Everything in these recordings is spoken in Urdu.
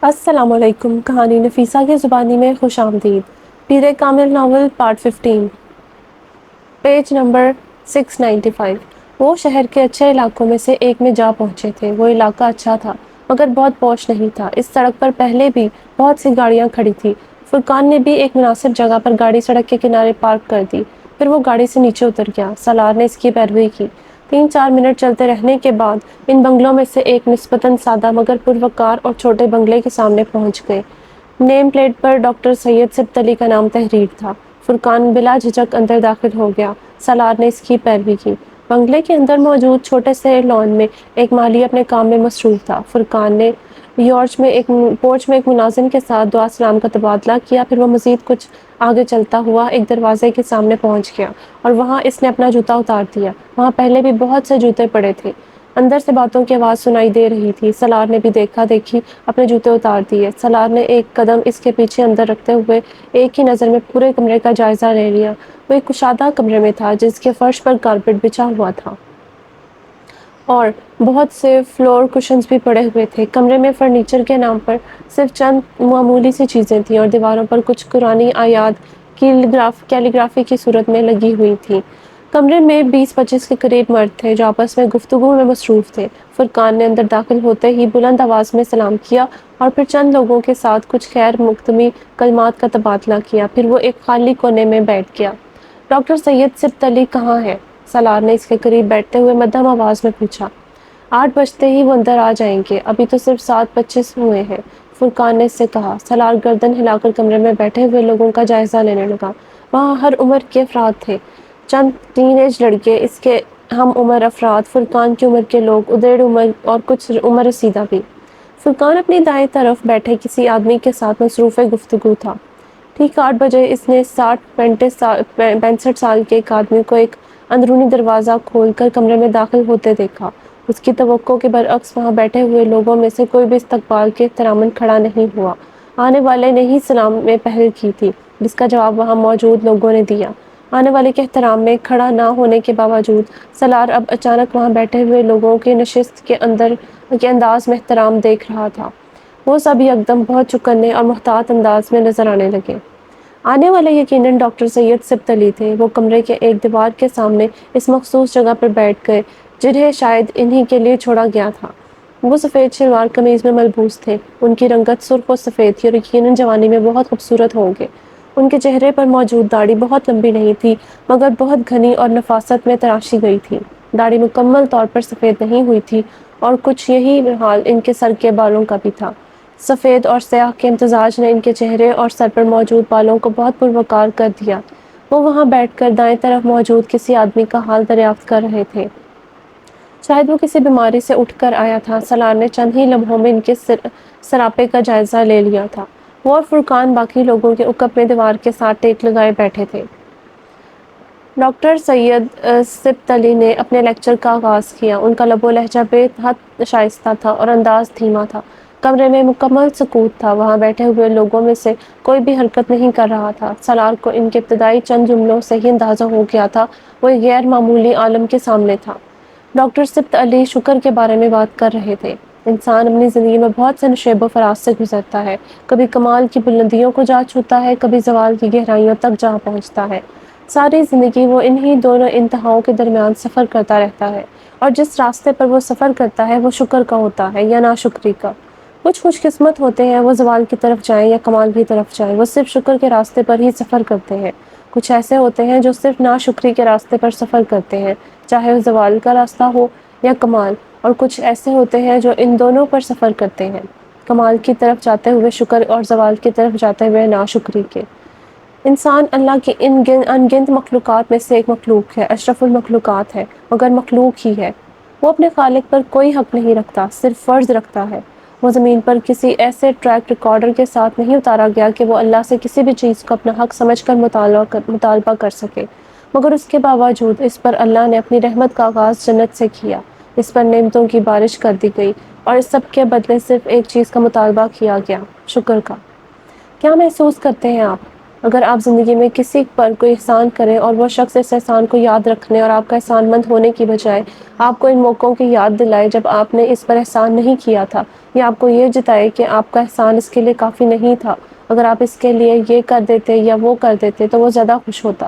السلام علیکم۔ کہانی نفیسہ کی زبانی میں خوش آمدید۔ Peer Kamil novel part 15 page number 695۔ وہ شہر کے اچھے علاقوں میں سے ایک میں جا پہنچے تھے۔ وہ علاقہ اچھا تھا مگر بہت پوش نہیں تھا۔ اس سڑک پر پہلے بھی بہت سی گاڑیاں کھڑی تھی۔ فرقان نے بھی ایک مناسب جگہ پر گاڑی سڑک کے کنارے پارک کر دی۔ پھر وہ گاڑی سے نیچے اتر گیا۔ سالار نے اس کی پیروی کی۔ 3-4 منٹ چلتے رہنے کے بعد ان بنگلوں میں سے ایک نسبتاً سادہ مگر پروقار اور چھوٹے بنگلے کے سامنے پہنچ گئے۔ نیم پلیٹ پر ڈاکٹر سید سبت علی کا نام تحریر تھا۔ فرقان بلا جھجک اندر داخل ہو گیا۔ سالار نے اس کی پیروی کی۔ بنگلے کے اندر موجود چھوٹے سے لان میں ایک مالی اپنے کام میں مصروف تھا۔ فرقان نے پورچ میں ایک ملازم کے ساتھ دعا سلام کا تبادلہ کیا۔ پھر وہ مزید کچھ آگے چلتا ہوا ایک دروازے کے سامنے پہنچ گیا اور وہاں اس نے اپنا جوتا اتار دیا۔ وہاں پہلے بھی بہت سے جوتے پڑے تھے۔ اندر سے باتوں کی آواز سنائی دے رہی تھی۔ سالار نے بھی دیکھا دیکھی اپنے جوتے اتار دیے۔ سالار نے ایک قدم اس کے پیچھے اندر رکھتے ہوئے ایک ہی نظر میں پورے کمرے کا جائزہ لے لیا۔ وہ ایک کشادہ کمرے میں تھا جس کے فرش پر کارپیٹ بچھا ہوا تھا اور بہت سے فلور کشنز بھی پڑے ہوئے تھے۔ کمرے میں فرنیچر کے نام پر صرف چند معمولی سی چیزیں تھیں اور دیواروں پر کچھ قرآنی آیات کیلیگرافی کی صورت میں لگی ہوئی تھیں۔ کمرے میں 20-25 کے قریب مرد تھے جو آپس میں گفتگو میں مصروف تھے۔ فرقان نے اندر داخل ہوتے ہی بلند آواز میں سلام کیا اور پھر چند لوگوں کے ساتھ کچھ خیر مقدمی کلمات کا تبادلہ کیا۔ پھر وہ ایک خالی کونے میں بیٹھ گیا۔ ڈاکٹر سید سبت علی کہاں ہے؟ سالار نے اس کے قریب بیٹھتے ہوئے مدھم آواز میں پوچھا۔ 8 بجتے ہی وہ اندر آ جائیں گے، ابھی تو صرف 7:25 ہوئے ہیں، فرقان نے اس سے کہا۔ سالار گردن ہلا کر کمرے میں بیٹھے ہوئے لوگوں کا جائزہ لینے لگا۔ وہاں ہر عمر کے افراد تھے، چند ٹین ایج لڑکے، اس کے ہم عمر افراد، فرقان کی عمر کے لوگ، ادھیڑ عمر اور کچھ عمر رسیدہ بھی۔ فرقان اپنی دائیں طرف بیٹھے کسی آدمی کے ساتھ مصروف گفتگو تھا۔ ٹھیک 8 بجے اس نے 65 سال کے ایک آدمی کو ایک اندرونی دروازہ کھول کر کمرے میں داخل ہوتے دیکھا۔ اس کی توقع کے برعکس وہاں بیٹھے ہوئے لوگوں میں سے کوئی بھی استقبال کے احتراماً کھڑا نہیں ہوا۔ آنے والے نے ہی سلام میں پہل کی تھی، جس کا جواب وہاں موجود لوگوں نے دیا۔ آنے والے کے احترام میں کھڑا نہ ہونے کے باوجود سالار اب اچانک وہاں بیٹھے ہوئے لوگوں کے نشست کے انداز میں احترام دیکھ رہا تھا۔ وہ سب یکدم بہت چوکنے اور محتاط انداز میں نظر آنے لگے۔ آنے والے یقیناً ڈاکٹر سید سبت علی تھے۔ وہ کمرے کے ایک دیوار کے سامنے اس مخصوص جگہ پر بیٹھ گئے جنہیں شاید انہی کے لیے چھوڑا گیا تھا۔ وہ سفید شلوار قمیض میں ملبوس تھے۔ ان کی رنگت سرخ و سفید تھی اور یقیناً جوانی میں بہت خوبصورت ہوں گے۔ ان کے چہرے پر موجود داڑھی بہت لمبی نہیں تھی مگر بہت گھنی اور نفاست میں تراشی گئی تھی۔ داڑھی مکمل طور پر سفید نہیں ہوئی تھی اور کچھ یہی حال ان کے سر کے بالوں کا بھی تھا۔ سفید اور سیاہ کے امتزاج نے ان کے چہرے اور سر پر موجود بالوں کو بہت پروقار کر دیا۔ وہ وہاں بیٹھ کر دائیں طرف موجود کسی آدمی کا حال دریافت کر رہے تھے۔ شاید وہ کسی بیماری سے اٹھ کر آیا تھا۔ سالار نے چند ہی لمحوں میں ان کے سراپے کا جائزہ لے لیا تھا۔ وہ اور فرقان باقی لوگوں کے عقب میں دیوار کے ساتھ ٹیک لگائے بیٹھے تھے۔ ڈاکٹر سید سبت علی نے اپنے لیکچر کا آغاز کیا۔ ان کا لب و لہجہ بے حد شائستہ تھا اور انداز دھیما تھا۔ کمرے میں مکمل سکوت تھا۔ وہاں بیٹھے ہوئے لوگوں میں سے کوئی بھی حرکت نہیں کر رہا تھا۔ سالار کو ان کے ابتدائی چند جملوں سے ہی اندازہ ہو گیا تھا وہ ایک غیر معمولی عالم کے سامنے تھا۔ ڈاکٹر سبت علی شکر کے بارے میں بات کر رہے تھے۔ انسان اپنی زندگی میں بہت سے نشیب و فراز سے گزرتا ہے، کبھی کمال کی بلندیوں کو جا چھوتا ہے، کبھی زوال کی گہرائیوں تک جا پہنچتا ہے۔ ساری زندگی وہ انہی دونوں انتہاؤں کے درمیان سفر کرتا رہتا ہے اور جس راستے پر وہ سفر کرتا ہے وہ شکر کا ہوتا ہے یا ناشکری کا۔ کچھ خوش قسمت ہوتے ہیں، وہ زوال کی طرف جائیں یا کمال کی طرف جائیں، وہ صرف شکر کے راستے پر ہی سفر کرتے ہیں۔ کچھ ایسے ہوتے ہیں جو صرف ناشکری کے راستے پر سفر کرتے ہیں، چاہے وہ زوال کا راستہ ہو یا کمال، اور کچھ ایسے ہوتے ہیں جو ان دونوں پر سفر کرتے ہیں، کمال کی طرف جاتے ہوئے شکر اور زوال کی طرف جاتے ہوئے ناشکری کے۔ انسان اللہ کی ان گنت مخلوقات میں سے ایک مخلوق ہے، اشرف المخلوقات ہے، مگر مخلوق ہی ہے۔ وہ اپنے خالق پر کوئی حق نہیں رکھتا، صرف فرض رکھتا ہے۔ وہ زمین پر کسی ایسے ٹریک ریکارڈر کے ساتھ نہیں اتارا گیا کہ وہ اللہ سے کسی بھی چیز کو اپنا حق سمجھ کر مطالبہ کر سکے، مگر اس کے باوجود اس پر اللہ نے اپنی رحمت کا آغاز جنت سے کیا۔ اس پر نعمتوں کی بارش کر دی گئی اور اس سب کے بدلے صرف ایک چیز کا مطالبہ کیا گیا، شکر کا۔ کیا محسوس کرتے ہیں آپ؟ اگر آپ زندگی میں کسی پر کوئی احسان کریں اور وہ شخص اس احسان کو یاد رکھنے اور آپ کا احسان مند ہونے کی بجائے آپ کو ان موقعوں کی یاد دلائے جب آپ نے اس پر احسان نہیں کیا تھا، یا آپ کو یہ جتائے کہ آپ کا احسان اس کے لیے کافی نہیں تھا، اگر آپ اس کے لیے یہ کر دیتے یا وہ کر دیتے تو وہ زیادہ خوش ہوتا۔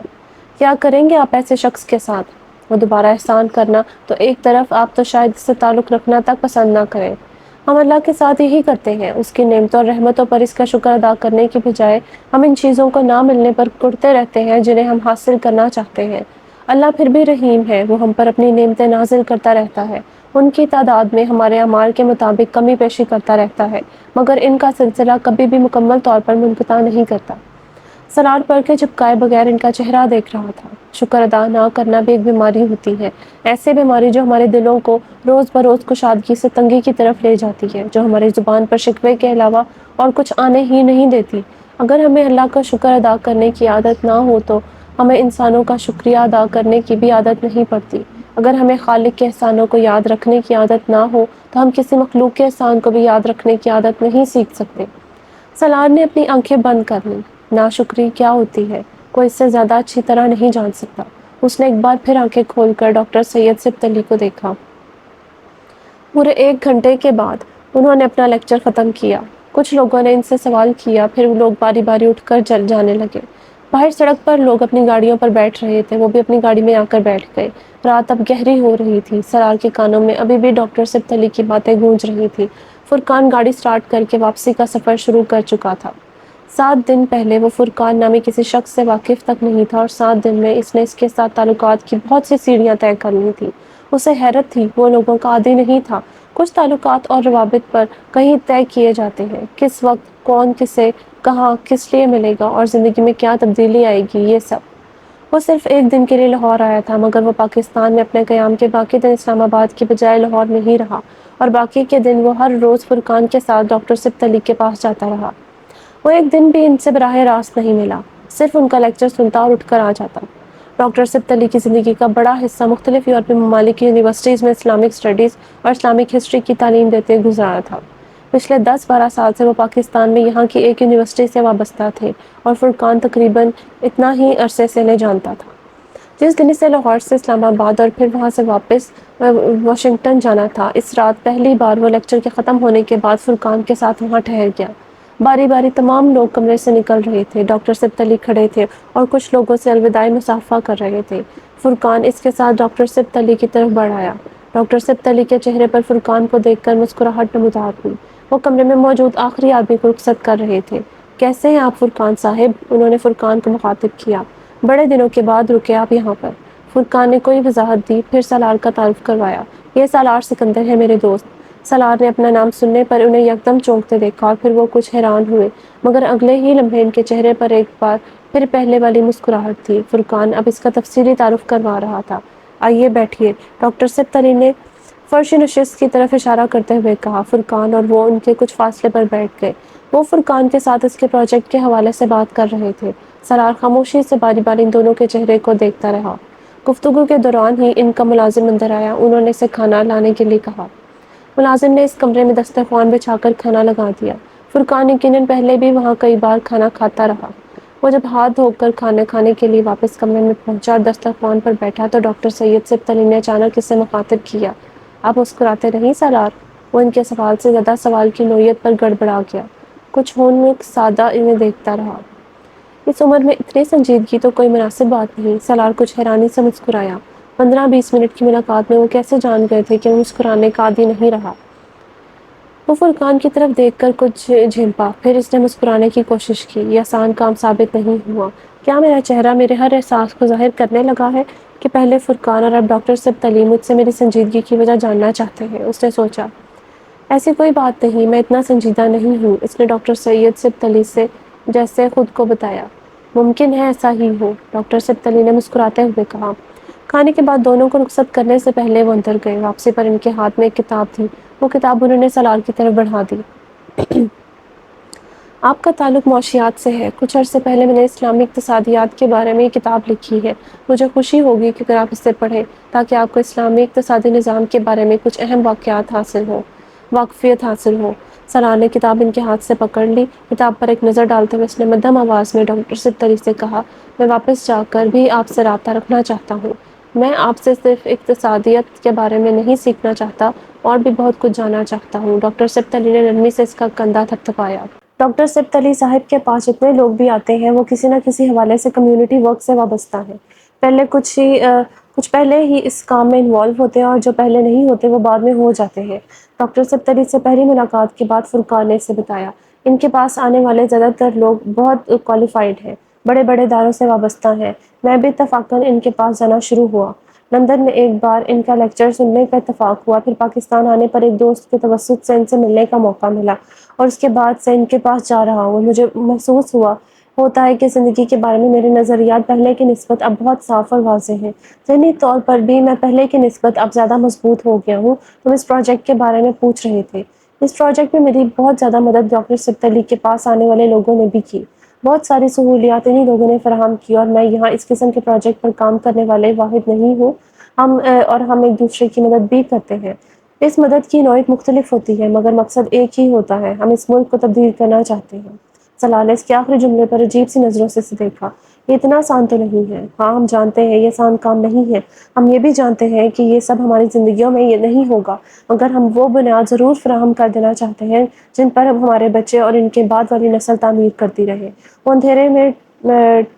کیا کریں گے آپ ایسے شخص کے ساتھ؟ وہ دوبارہ احسان کرنا تو ایک طرف آپ تو شاید اس سے تعلق رکھنا تک پسند نہ کریں۔ ہم اللہ کے ساتھ یہی کرتے ہیں، اس کی نعمتوں اور رحمتوں پر اس کا شکر ادا کرنے کی بجائے ہم ان چیزوں کو نہ ملنے پر کڑتے رہتے ہیں جنہیں ہم حاصل کرنا چاہتے ہیں۔ اللہ پھر بھی رحیم ہے، وہ ہم پر اپنی نعمتیں نازل کرتا رہتا ہے، ان کی تعداد میں ہمارے اعمال کے مطابق کمی بیشی کرتا رہتا ہے، مگر ان کا سلسلہ کبھی بھی مکمل طور پر منقطع نہیں کرتا۔ سلاد پڑھ کے چپکائے بغیر ان کا چہرہ دیکھ رہا تھا۔ شکر ادا نہ کرنا بھی ایک بیماری ہوتی ہے، ایسے بیماری جو ہمارے دلوں کو روز بروز کشادگی سے تنگی کی طرف لے جاتی ہے، جو ہماری زبان پر شکوے کے علاوہ اور کچھ آنے ہی نہیں دیتی۔ اگر ہمیں اللہ کا شکر ادا کرنے کی عادت نہ ہو تو ہمیں انسانوں کا شکریہ ادا کرنے کی بھی عادت نہیں پڑتی۔ اگر ہمیں خالق کے احسانوں کو یاد رکھنے کی عادت نہ ہو تو ہم کسی مخلوق کے احسان کو بھی یاد رکھنے کی عادت نہیں سیکھ سکتے۔ سلاد نے اپنی آنکھیں بند کر لیں۔ ناشکری کیا ہوتی ہے کوئی اس سے زیادہ اچھی طرح نہیں جان سکتا۔ اس نے ایک بار پھر آنکھیں کھول کر ڈاکٹر سید سبتلی کو دیکھا۔ پورے 1 گھنٹے کے بعد انہوں نے اپنا لیکچر ختم کیا۔ کچھ لوگوں نے ان سے سوال کیا، پھر وہ لوگ باری باری اٹھ کر جانے لگے۔ باہر سڑک پر لوگ اپنی گاڑیوں پر بیٹھ رہے تھے، وہ بھی اپنی گاڑی میں آ کر بیٹھ گئے۔ رات اب گہری ہو رہی تھی، سرار کے کانوں میں ابھی بھی ڈاکٹر سبتلی کی باتیں گونج رہی تھی۔ فرقان گاڑی سٹارٹ کر کے واپسی کا سفر شروع کر چکا تھا۔ 7 دن پہلے وہ فرقان نامی کسی شخص سے واقف تک نہیں تھا اور 7 دن میں اس نے اس کے ساتھ تعلقات کی بہت سی سیڑھیاں طے کر لی تھی۔ اسے حیرت تھی، وہ لوگوں کا عادی نہیں تھا۔ کچھ تعلقات اور روابط پر کہیں طے کیے جاتے ہیں، کس وقت کون کسے کہاں کس لیے ملے گا اور زندگی میں کیا تبدیلی آئے گی، یہ سب۔ وہ صرف 1 دن کے لیے لاہور آیا تھا، مگر وہ پاکستان میں اپنے قیام کے باقی دن اسلام آباد کی بجائے لاہور میں ہی رہا، اور باقی کے دن وہ ہر روز فرقان کے ساتھ ڈاکٹر سبتلی کے پاس جاتا رہا۔ وہ 1 دن بھی ان سے براہ راست نہیں ملا، صرف ان کا لیکچر سنتا اور اٹھ کر آ جاتا۔ ڈاکٹر سبتلی کی زندگی کا بڑا حصہ مختلف یورپی ممالک کی یونیورسٹیز میں اسلامک اسٹڈیز اور اسلامک ہسٹری کی تعلیم دیتے گزارا تھا۔ پچھلے 10-12 سال سے وہ پاکستان میں یہاں کی ایک یونیورسٹی سے وابستہ تھے اور فرقان تقریباً اتنا ہی عرصے سے انہیں جانتا تھا۔ جس دن اسے لاہور سے اسلام آباد اور پھر وہاں سے واپس واشنگٹن جانا تھا، اس رات پہلی بار وہ لیکچر کے ختم ہونے کے بعد فرقان کے ساتھ وہاں ٹھہر گیا۔ باری باری تمام لوگ کمرے سے نکل رہے تھے، ڈاکٹر سبتلی کھڑے تھے اور کچھ لوگوں سے الوداعی مصافحہ کر رہے تھے۔ فرقان اس کے ساتھ ڈاکٹر سبتلی کی طرف بڑھ آیا۔ ڈاکٹر سبتلی کے چہرے پر فرقان کو دیکھ کر مسکراہٹ نمودار ہوئی۔ وہ کمرے میں موجود آخری آدمی کو رخصت کر رہے تھے۔ کیسے ہیں آپ فرقان صاحب؟ انہوں نے فرقان کو مخاطب کیا۔ بڑے دنوں کے بعد رکے آپ یہاں پر۔ فرقان نے کوئی وضاحت دی، پھر سالار کا تعارف کروایا۔ یہ سالار سکندر ہے میرے دوست۔ سالار نے اپنا نام سننے پر انہیں یکدم چونکتے دیکھا اور پھر وہ کچھ حیران ہوئے، مگر اگلے ہی لمحے ان کے چہرے پر ایک بار پھر پہلے والی مسکراہٹ تھی۔ فرقان اب اس کا تفصیلی تعارف کروا رہا تھا۔ آئیے بیٹھیے، ڈاکٹر سبتلی نے فرشی نشست کی طرف اشارہ کرتے ہوئے کہا۔ فرقان اور وہ ان کے کچھ فاصلے پر بیٹھ گئے۔ وہ فرقان کے ساتھ اس کے پروجیکٹ کے حوالے سے بات کر رہے تھے۔ سالار خاموشی سے باری باری ان دونوں کے چہرے کو دیکھتا رہا۔ گفتگو کے دوران ہی ان کا ملازم اندر آیا۔ انہوں نے اسے کھانا لانے کے لیے کہا۔ ملازم نے اس کمرے میں دسترخوان بچھا کر کھانا لگا دیا۔ فرقان یقیناً پہلے بھی وہاں کئی بار کھانا کھاتا رہا۔ وہ جب ہاتھ دھو کر کھانا کھانے کے لیے واپس کمرے میں پہنچا اور دسترخوان پر بیٹھا تو ڈاکٹر سید سبتلی نے اچانک اسے مخاطب کیا۔ آپ مسکراتے نہیں سالار؟ وہ ان کے سوال سے زیادہ سوال کی نوعیت پر گڑبڑا گیا۔ کچھ ہونک سادہ انہیں دیکھتا رہا۔ اس عمر میں اتنی سنجیدگی تو کوئی مناسب بات نہیں۔ سالار کچھ حیرانی سے مسکرایا۔ 15-20 منٹ کی ملاقات میں وہ کیسے جان گئے تھے کہ وہ مسکرانے کا عادی نہیں رہا؟ وہ فرقان کی طرف دیکھ کر کچھ جھمپا، پھر اس نے مسکرانے کی کوشش کی۔ یہ آسان کام ثابت نہیں ہوا۔ کیا میرا چہرہ میرے ہر احساس کو ظاہر کرنے لگا ہے کہ پہلے فرقان اور اب ڈاکٹر سبتلی مجھ سے میری سنجیدگی کی وجہ جاننا چاہتے ہیں؟ اس نے سوچا۔ ایسی کوئی بات نہیں، میں اتنا سنجیدہ نہیں ہوں، اس نے ڈاکٹر سید سبتلی سے جیسے خود کو بتایا۔ ممکن ہے ایسا ہی ہو، ڈاکٹر سبتلی نے مسکراتے ہوئے کہا۔ کھانے کے بعد دونوں کو رخصت کرنے سے پہلے وہ اندر گئے۔ واپسی پر ان کے ہاتھ میں ایک کتاب تھی۔ وہ کتاب انہوں نے سالار کی طرف بڑھا دی۔ آپ کا تعلق معاشیات سے ہے۔ کچھ عرصے پہلے میں نے اسلامی اقتصادیات کے بارے میں یہ کتاب لکھی ہے۔ مجھے خوشی ہوگی کہ اگر آپ اسے پڑھیں تاکہ آپ کو اسلامی اقتصادی نظام کے بارے میں کچھ اہم واقفیت حاصل ہو۔ سلار نے کتاب ان کے ہاتھ سے پکڑ لی۔ کتاب پر ایک نظر ڈالتے ہوئے اس نے مدھم آواز میں ڈاکٹر سبتری سے کہا، میں واپس جا کر بھی آپ سے رابطہ رکھنا چاہتا ہوں۔ میں آپ سے صرف اقتصادیات کے بارے میں نہیں سیکھنا چاہتا، اور بھی بہت کچھ جاننا چاہتا ہوں۔ ڈاکٹر سبتری نے نرمی سے اس کا کندھا تھپتھپایا۔ ڈاکٹر سبتری صاحب کے پاس جتنے لوگ بھی آتے ہیں وہ کسی نہ کسی حوالے سے کمیونٹی ورک سے وابستہ ہیں۔ کچھ پہلے ہی اس کام میں انوالو ہوتے ہیں، اور جو پہلے نہیں ہوتے وہ بعد میں ہو جاتے ہیں۔ ڈاکٹر سبتری سے پہلی ملاقات کے بعد فرقان نے اسے بتایا، ان کے پاس آنے والے زیادہ تر لوگ بہت کوالیفائڈ ہیں، بڑے بڑے اداروں سے وابستہ ہیں۔ میں بھی اتفاقاً ان کے پاس جانا شروع ہوا۔ لندن میں ایک بار ان کا لیکچر سننے کا اتفاق ہوا، پھر پاکستان آنے پر ایک دوست کے توسط سے ان سے ملنے کا موقع ملا، اور اس کے بعد سے ان کے پاس جا رہا ہوں۔ مجھے محسوس ہوتا ہے کہ زندگی کے بارے میں میرے نظریات پہلے کی نسبت اب بہت صاف اور واضح ہیں۔ ذہنی طور پر بھی میں پہلے کی نسبت اب زیادہ مضبوط ہو گیا ہوں۔ تم اس پروجیکٹ کے بارے میں پوچھ رہے تھے۔ اس پروجیکٹ میں میری بہت زیادہ مدد ڈاکٹر سبتری کے پاس آنے والے لوگوں نے بھی کی۔ بہت ساری سہولیات انہی لوگوں نے فراہم کی، اور میں یہاں اس قسم کے پروجیکٹ پر کام کرنے والے واحد نہیں ہوں۔ ہم ایک دوسرے کی مدد بھی کرتے ہیں۔ اس مدد کی نوعیت مختلف ہوتی ہے، مگر مقصد ایک ہی ہوتا ہے، ہم اس ملک کو تبدیل کرنا چاہتے ہیں۔ سلار نے اس کے آخری جملے پر عجیب سی نظروں سے اسے دیکھا۔ یہ اتنا آسان تو نہیں ہے۔ ہاں، ہم جانتے ہیں یہ آسان کام نہیں ہے۔ ہم یہ بھی جانتے ہیں کہ یہ سب ہماری زندگیوں میں یہ نہیں ہوگا، مگر ہم وہ بنیاد ضرور فراہم کر دینا چاہتے ہیں جن پر اب ہمارے بچے اور ان کے بعد والی نسل تعمیر کرتی رہے، وہ اندھیرے میں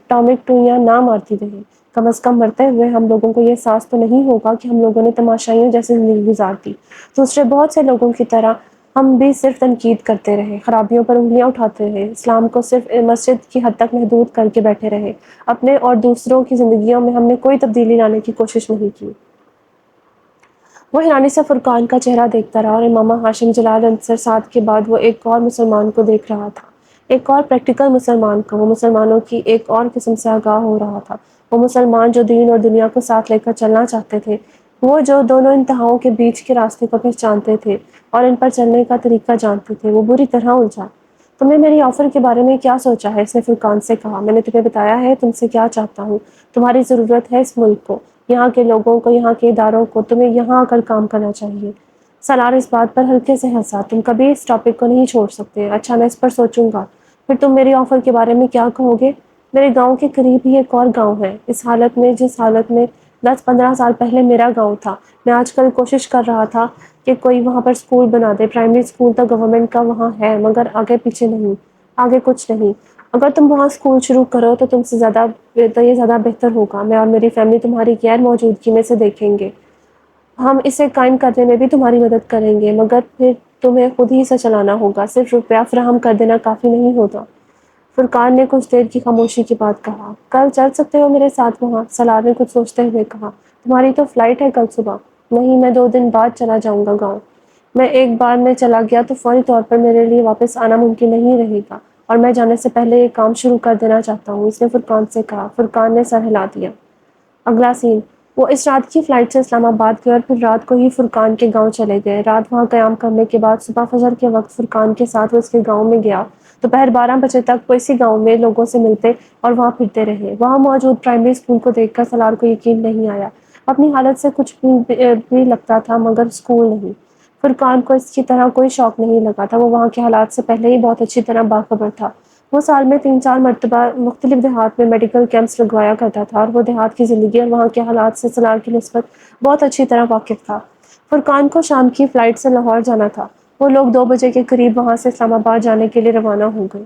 ٹامک ٹوئیاں نہ مارتی رہے۔ کم از کم مرتے ہوئے ہم لوگوں کو یہ احساس تو نہیں ہوگا کہ ہم لوگوں نے تماشائیوں جیسی زندگی گزار دی۔ دوسرے بہت سے لوگوں کی طرح ہم بھی صرف تنقید کرتے رہے، خرابیوں پر انگلیاں اٹھاتے رہے، اسلام کو صرف مسجد کی حد تک محدود کر کے بیٹھے رہے۔ اپنے اور دوسروں کی زندگیوں میں ہم نے کوئی تبدیلی لانے کی کوشش نہیں کی۔ وہ حیرانی سے فرقان کا چہرہ دیکھتا رہا، اور امامہ ہاشم جلال انصر سعد کے بعد وہ ایک اور مسلمان کو دیکھ رہا تھا، ایک اور پریکٹیکل مسلمان کو۔ وہ مسلمانوں کی ایک اور قسم سے آگاہ ہو رہا تھا، وہ مسلمان جو دین اور دنیا کو ساتھ لے کر چلنا چاہتے تھے، وہ جو دونوں انتہاؤں کے بیچ کے راستے کو پہچانتے تھے اور ان پر چلنے کا طریقہ جانتے تھے۔ وہ بری طرح الجھا۔ تم نے میری آفر کے بارے میں کیا سوچا ہے؟ اس نے فرقان سے کہا۔ میں نے تمہیں بتایا ہے تم سے کیا چاہتا ہوں۔ تمہاری ضرورت ہے اس ملک کو، یہاں کے لوگوں کو، یہاں کے اداروں کو۔ تمہیں یہاں آ کر کام کرنا چاہیے۔ سالار اس بات پر ہلکے سے ہنسا۔ تم کبھی اس ٹاپک کو نہیں چھوڑ سکتے۔ اچھا، میں اس پر سوچوں گا۔ پھر تم میری آفر کے بارے میں کیا کہو گے؟ میرے گاؤں کے قریب ہی ایک اور گاؤں ہے، اس حالت میں جس حالت میں 10-15 سال پہلے میرا گاؤں تھا۔ میں آج کل کوشش کر رہا تھا کہ کوئی وہاں پر اسکول بنا دے۔ پرائمری اسکول تو گورنمنٹ کا وہاں ہے، مگر آگے پیچھے نہیں، آگے کچھ نہیں۔ اگر تم وہاں اسکول شروع کرو تو یہ زیادہ بہتر ہوگا۔ میں اور میری فیملی تمہاری غیر موجودگی میں اسے دیکھیں گے۔ ہم اسے قائم کرنے میں بھی تمہاری مدد کریں گے، مگر پھر تمہیں خود ہی اسے چلانا ہوگا۔ صرف روپیہ فراہم کر دینا کافی نہیں ہوتا۔ فرقان نے کچھ دیر کی خاموشی کے بعد کہا، کل چل سکتے ہو میرے ساتھ وہاں؟ سالار نے کچھ سوچتے ہوئے کہا، تمہاری تو فلائٹ ہے کل صبح۔ نہیں، میں 2 دن بعد چلا جاؤں گا گاؤں۔ میں ایک بار میں چلا گیا تو فوری طور پر میرے لیے واپس آنا ممکن نہیں رہے گا، اور میں جانے سے پہلے یہ کام شروع کر دینا چاہتا ہوں، اس نے فرقان سے کہا۔ فرقان نے سر ہلا دیا۔ اگلا سین، وہ اس رات کی فلائٹ سے اسلام آباد گئے، اور پھر رات کو ہی فرقان کے گاؤں چلے گئے۔ رات وہاں قیام کرنے کے بعد صبح فجر کے وقت فرقان کے ساتھ وہ اس کے گاؤں میں گیا۔ دوپہر 12 بجے تک وہ اسی گاؤں میں لوگوں سے ملتے اور وہاں پھرتے رہے۔ وہاں موجود پرائمری اسکول کو دیکھ کر سالار کو یقین نہیں آیا۔ اپنی حالت سے کچھ بھی لگتا تھا، مگر اسکول نہیں۔ فرقان کو اس کی طرح کوئی شوق نہیں لگا تھا۔ وہ وہاں کے حالات سے پہلے ہی بہت اچھی طرح باخبر تھا۔ وہ سال میں 3-4 مرتبہ مختلف دیہات میں میڈیکل کیمپس لگوایا کرتا تھا، اور وہ دیہات کی زندگی اور وہاں کے حالات سے سالار کی نسبت بہت اچھی طرح واقف تھا۔ فرقان کو شام کی فلائٹ سے لاہور جانا تھا۔ وہ لوگ 2 بجے کے قریب وہاں سے اسلام آباد جانے کے لیے روانہ ہو گئے۔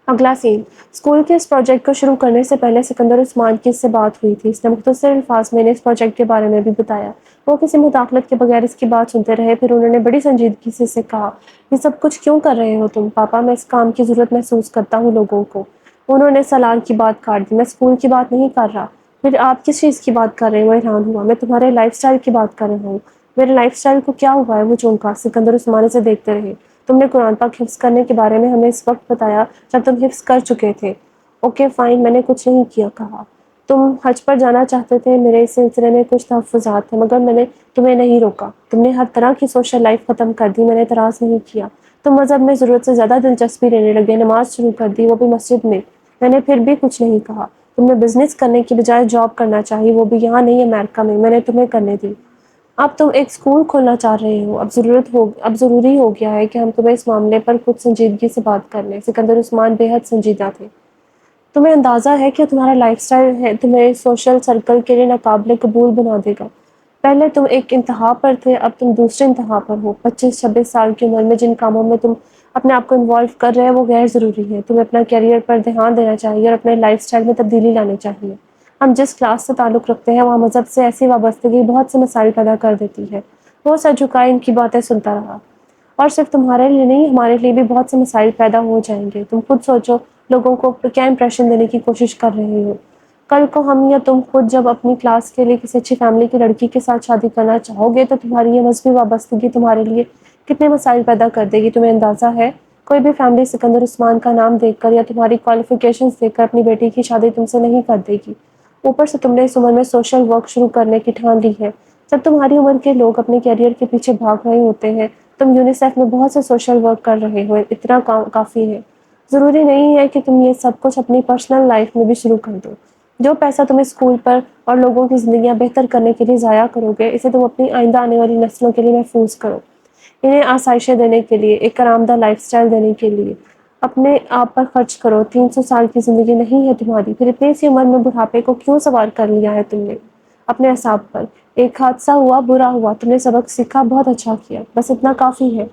اگلا سین، اسکول کے اس پروجیکٹ کو شروع کرنے سے پہلے سکندر عثمان کی اس سے بات ہوئی تھی۔ اس نے مختصر الفاظ میں انہیں اس پروجیکٹ کے بارے میں بھی بتایا۔ وہ کسی مداخلت کے بغیر اس کی بات سنتے رہے، پھر انہوں نے بڑی سنجیدگی سے اسے کہا، یہ سب کچھ کیوں کر رہے ہو تم؟ پاپا، میں اس کام کی ضرورت محسوس کرتا ہوں لوگوں کو۔ انہوں نے سالار کی بات کاٹ دی۔ میں اسکول کی بات نہیں کر رہا۔ پھر آپ کس چیز کی بات کر رہے ہیں؟ وہ حیران ہوا۔ میں تمہارے لائف سٹائل کی بات کر رہا ہوں۔ میرے لائف سٹائل کو کیا ہوا ہے؟ وہ چونکا۔ سکندر عثمان سے دیکھتے رہے۔ تم نے قرآن پاک حفظ کرنے کے بارے میں ہمیں اس وقت بتایا جب تم حفظ کر چکے تھے۔ اوکے فائن، میں نے کچھ نہیں کیا کہا۔ تم حج پر جانا چاہتے تھے، میرے اس سلسلے میں کچھ تحفظات تھے، مگر میں نے تمہیں نہیں روکا۔ تم نے ہر طرح کی سوشل لائف ختم کر دی، میں نے اعتراض نہیں کیا۔ تم مذہب میں ضرورت سے زیادہ دلچسپی لینے لگے، نماز شروع کر دی، وہ بھی مسجد میں نے پھر بھی کچھ نہیں کہا۔ تم نے بزنس کرنے کی بجائے جاب کرنا چاہی، وہ بھی یہاں نہیں امریکہ میں نے تمہیں کرنے دی۔ اب تم ایک اسکول کھولنا چاہ رہے ہو، اب ضروری ہو گیا ہے کہ ہم تمہیں اس معاملے پر کچھ سنجیدگی سے بات کر لیں۔ سکندر عثمان بے حد سنجیدہ تھے۔ تمہیں اندازہ ہے کہ تمہارا لائف سٹائل ہے تمہیں سوشل سرکل کے لیے ناقابل قبول بنا دے گا۔ پہلے تم ایک انتہا پر تھے، اب تم دوسرے انتہا پر ہو۔ 25-26 سال کی عمر میں جن کاموں میں تم اپنے آپ کو انوالو کر رہے ہو وہ غیر ضروری ہے۔ تمہیں اپنا کیریئر پر دھیان دینا چاہیے اور اپنے لائف سٹائل میں تبدیلی لانی چاہیے۔ ہم جس کلاس سے تعلق رکھتے ہیں وہاں مذہب سے ایسی وابستگی بہت سے مسائل پیدا کر دیتی ہے۔ وہ سر جھکائے ان کی باتیں سنتا رہا۔ اور صرف تمہارے لیے نہیں، ہمارے لیے بھی بہت سے مسائل پیدا ہو جائیں گے۔ تم خود سوچو، لوگوں کو کیا امپریشن دینے کی کوشش کر رہے ہو۔ کل کو ہم یا تم خود جب اپنی کلاس کے لیے کسی اچھی فیملی کی لڑکی کے ساتھ شادی کرنا چاہو گے تو تمہاری یہ مذہبی وابستگی تمہارے لیے کتنے مسائل پیدا کر دے گی، تمہیں اندازہ ہے؟ کوئی بھی فیملی سکندر عثمان کا نام دیکھ کر یا تمہاری کوالیفیکیشنز دیکھ کر اپنی بیٹی کی شادی تم سے نہیں کر دے گی۔ اوپر سے تم نے اس عمر میں سوشل ورک شروع کرنے کی ٹھان لی ہے۔ جب تمہاری عمر کے لوگ اپنے کیریئر کے پیچھے بھاگ رہے ہوتے ہیں، تم یونیسیف میں بہت سے سوشل ورک کر رہے ہو، اتنا کافی ہے۔ ضروری نہیں ہے کہ تم یہ سب کچھ اپنی پرسنل لائف میں بھی شروع کر دو۔ جو پیسہ تم اسکول پر اور لوگوں کی زندگیاں بہتر کرنے کے لیے ضائع کرو گے، اسے تم اپنی آئندہ آنے والی نسلوں کے لیے محفوظ کرو۔ انہیں آسائشیں دینے کے لیے، ایک آرامدہ لائف سٹائل دینے کے لیے اپنے آپ پر خرچ کرو۔ 300 سال کی زندگی نہیں ہے تمہاری، پھر اتنی سی عمر میں بڑھاپے کو کیوں سوار کر لیا ہے تم نے اپنے اعصاب پر؟ ایک حادثہ ہوا، برا ہوا، تم نے سبق سیکھا، بہت اچھا کیا، بس اتنا کافی ہے۔